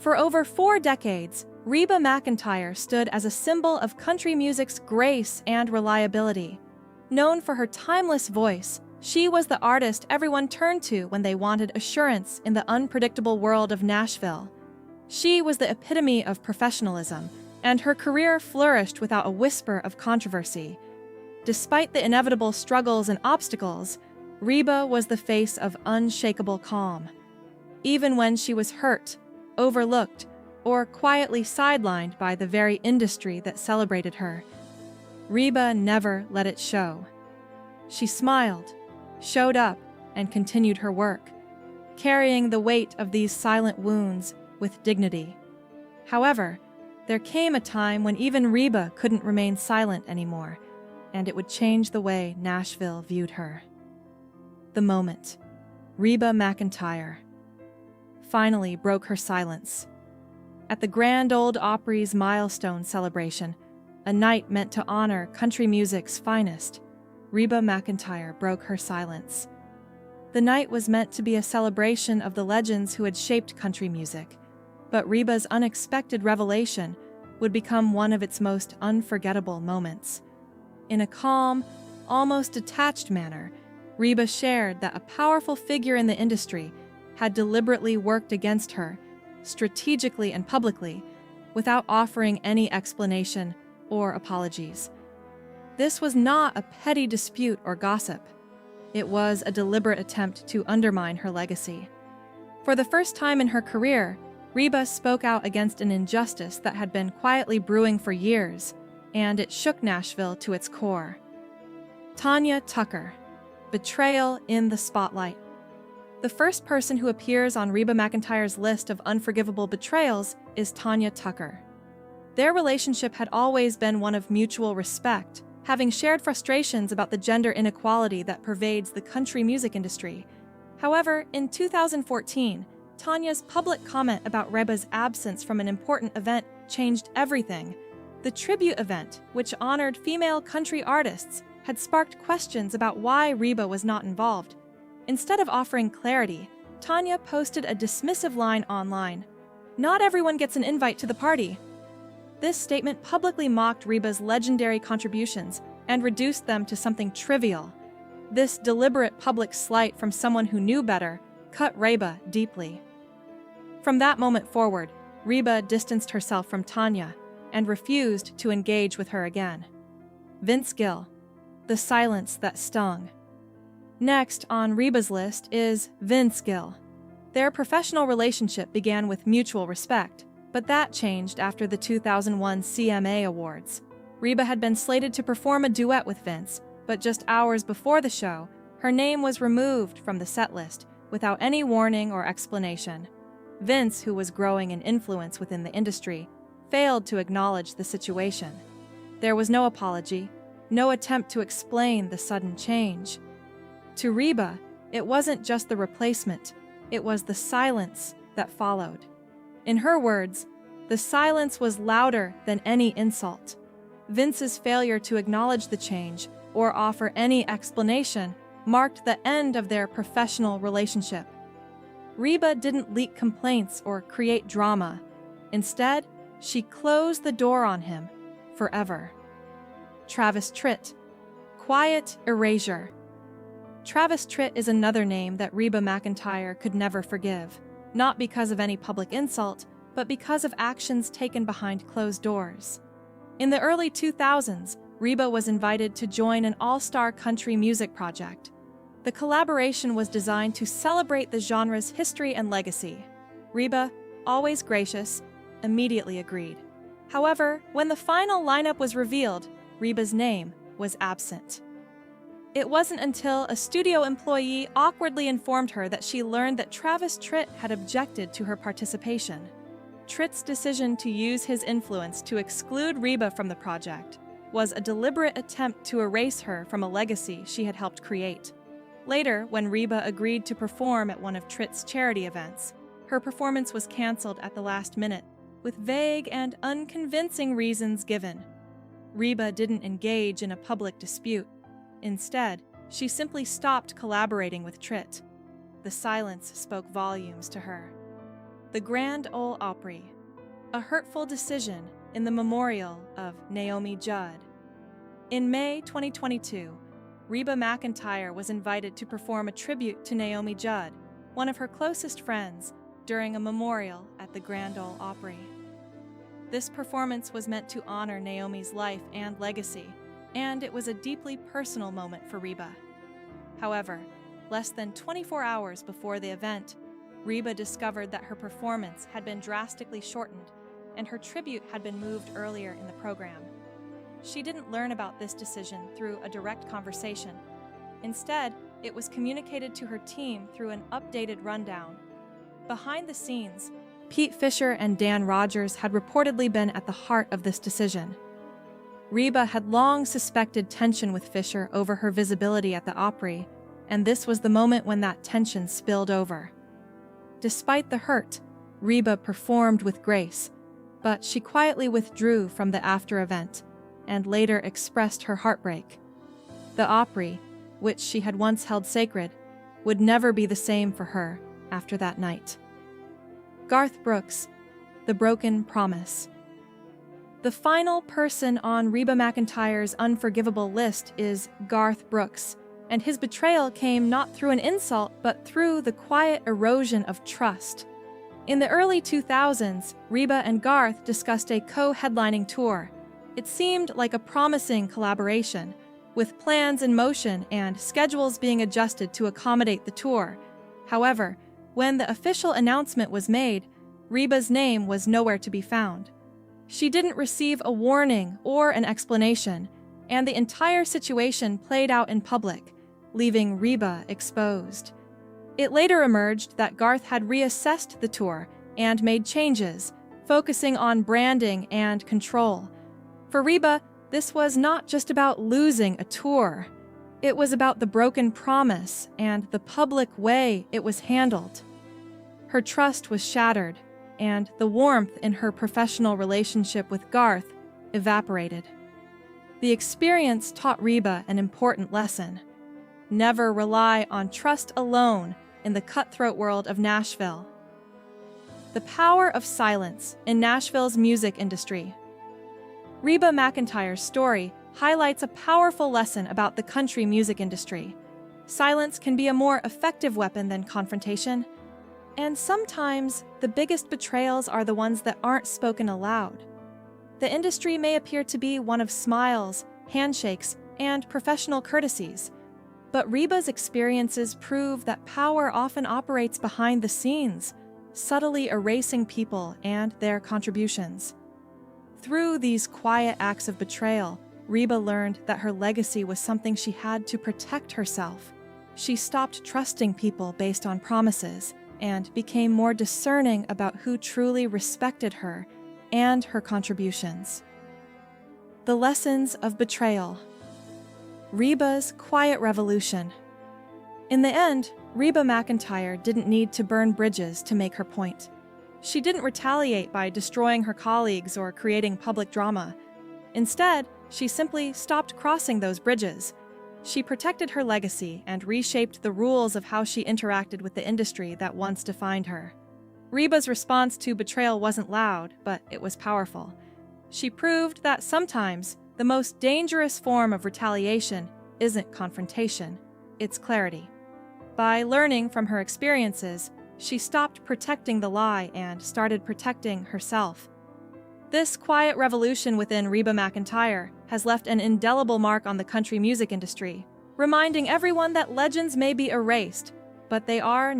For over 4 decades, Reba McEntire stood as a symbol of country music's grace and reliability. Known for her timeless voice, she was the artist everyone turned to when they wanted assurance in the unpredictable world of Nashville. She was the epitome of professionalism, and her career flourished without a whisper of controversy. Despite the inevitable struggles and obstacles, Reba was the face of unshakable calm. Even when she was hurt, overlooked, or quietly sidelined by the very industry that celebrated her, Reba never let it show. She smiled, showed up, and continued her work, carrying the weight of these silent wounds with dignity. However, there came a time when even Reba couldn't remain silent anymore, and it would change the way Nashville viewed her. The moment Reba McEntire finally broke her silence. At the Grand Ole Opry's milestone celebration, a night meant to honor country music's finest, Reba McEntire broke her silence. The night was meant to be a celebration of the legends who had shaped country music, but Reba's unexpected revelation would become one of its most unforgettable moments. In a calm, almost detached manner, Reba shared that a powerful figure in the industry had deliberately worked against her, strategically and publicly, without offering any explanation or apologies. This was not a petty dispute or gossip. It was a deliberate attempt to undermine her legacy. For the first time in her career, Reba spoke out against an injustice that had been quietly brewing for years, and it shook Nashville to its core. Tanya Tucker, Betrayal in the Spotlight. The first person who appears on Reba McEntire's list of unforgivable betrayals is Tanya Tucker. Their relationship had always been one of mutual respect, having shared frustrations about the gender inequality that pervades the country music industry. However, in 2014, Tanya's public comment about Reba's absence from an important event changed everything. The tribute event, which honored female country artists, had sparked questions about why Reba was not involved. Instead of offering clarity, Tanya posted a dismissive line online: "Not everyone gets an invite to the party." This statement publicly mocked Reba's legendary contributions and reduced them to something trivial. This deliberate public slight from someone who knew better cut Reba deeply. From that moment forward, Reba distanced herself from Tanya and refused to engage with her again. Vince Gill, the silence that stung. Next on Reba's list is Vince Gill. Their professional relationship began with mutual respect, but that changed after the 2001 CMA Awards. Reba had been slated to perform a duet with Vince, but just hours before the show, her name was removed from the set list without any warning or explanation. Vince, who was growing in influence within the industry, failed to acknowledge the situation. There was no apology, no attempt to explain the sudden change. To Reba, it wasn't just the replacement, it was the silence that followed. In her words, the silence was louder than any insult. Vince's failure to acknowledge the change or offer any explanation marked the end of their professional relationship. Reba didn't leak complaints or create drama. Instead, she closed the door on him forever. Travis Tritt, Quiet Erasure. Travis Tritt is another name that Reba McEntire could never forgive, not because of any public insult, but because of actions taken behind closed doors. In the early 2000s, Reba was invited to join an all-star country music project. The collaboration was designed to celebrate the genre's history and legacy. Reba, always gracious, immediately agreed. However, when the final lineup was revealed, Reba's name was absent. It wasn't until a studio employee awkwardly informed her that she learned that Travis Tritt had objected to her participation. Tritt's decision to use his influence to exclude Reba from the project was a deliberate attempt to erase her from a legacy she had helped create. Later, when Reba agreed to perform at one of Tritt's charity events, her performance was canceled at the last minute, with vague and unconvincing reasons given. Reba didn't engage in a public dispute. Instead, she simply stopped collaborating with Tritt. The silence spoke volumes to her. The Grand Ole Opry, a hurtful decision in the memorial of Naomi Judd. In May 2022, Reba McEntire was invited to perform a tribute to Naomi Judd, one of her closest friends, during a memorial at the Grand Ole Opry. This performance was meant to honor Naomi's life and legacy, and it was a deeply personal moment for Reba. However, less than 24 hours before the event, Reba discovered that her performance had been drastically shortened and her tribute had been moved earlier in the program. She didn't learn about this decision through a direct conversation. Instead, it was communicated to her team through an updated rundown. Behind the scenes, Pete Fisher and Dan Rogers had reportedly been at the heart of this decision. Reba had long suspected tension with Fisher over her visibility at the Opry, and this was the moment when that tension spilled over. Despite the hurt, Reba performed with grace, but she quietly withdrew from the after-event and later expressed her heartbreak. The Opry, which she had once held sacred, would never be the same for her after that night. Garth Brooks, The Broken Promise. The final person on Reba McEntire's unforgivable list is Garth Brooks, and his betrayal came not through an insult but through the quiet erosion of trust. In the early 2000s, Reba and Garth discussed a co-headlining tour. It seemed like a promising collaboration, with plans in motion and schedules being adjusted to accommodate the tour. However, when the official announcement was made, Reba's name was nowhere to be found. She didn't receive a warning or an explanation, and the entire situation played out in public, leaving Reba exposed. It later emerged that Garth had reassessed the tour and made changes, focusing on branding and control. For Reba, this was not just about losing a tour. It was about the broken promise and the public way it was handled. Her trust was shattered, and the warmth in her professional relationship with Garth evaporated. The experience taught Reba an important lesson. Never rely on trust alone in the cutthroat world of Nashville. The power of silence in Nashville's music industry. Reba McEntire's story highlights a powerful lesson about the country music industry. Silence can be a more effective weapon than confrontation, and sometimes the biggest betrayals are the ones that aren't spoken aloud. The industry may appear to be one of smiles, handshakes, and professional courtesies, but Reba's experiences prove that power often operates behind the scenes, subtly erasing people and their contributions. Through these quiet acts of betrayal, Reba learned that her legacy was something she had to protect herself. She stopped trusting people based on promises and became more discerning about who truly respected her and her contributions. The lessons of betrayal. Reba's quiet revolution. In the end, Reba McEntire didn't need to burn bridges to make her point. She didn't retaliate by destroying her colleagues or creating public drama. Instead, she simply stopped crossing those bridges. She protected her legacy and reshaped the rules of how she interacted with the industry that once defined her. Reba's response to betrayal wasn't loud, but it was powerful. She proved that sometimes the most dangerous form of retaliation isn't confrontation, it's clarity. By learning from her experiences, she stopped protecting the lie and started protecting herself. This quiet revolution within Reba McEntire has left an indelible mark on the country music industry, reminding everyone that legends may be erased, but they are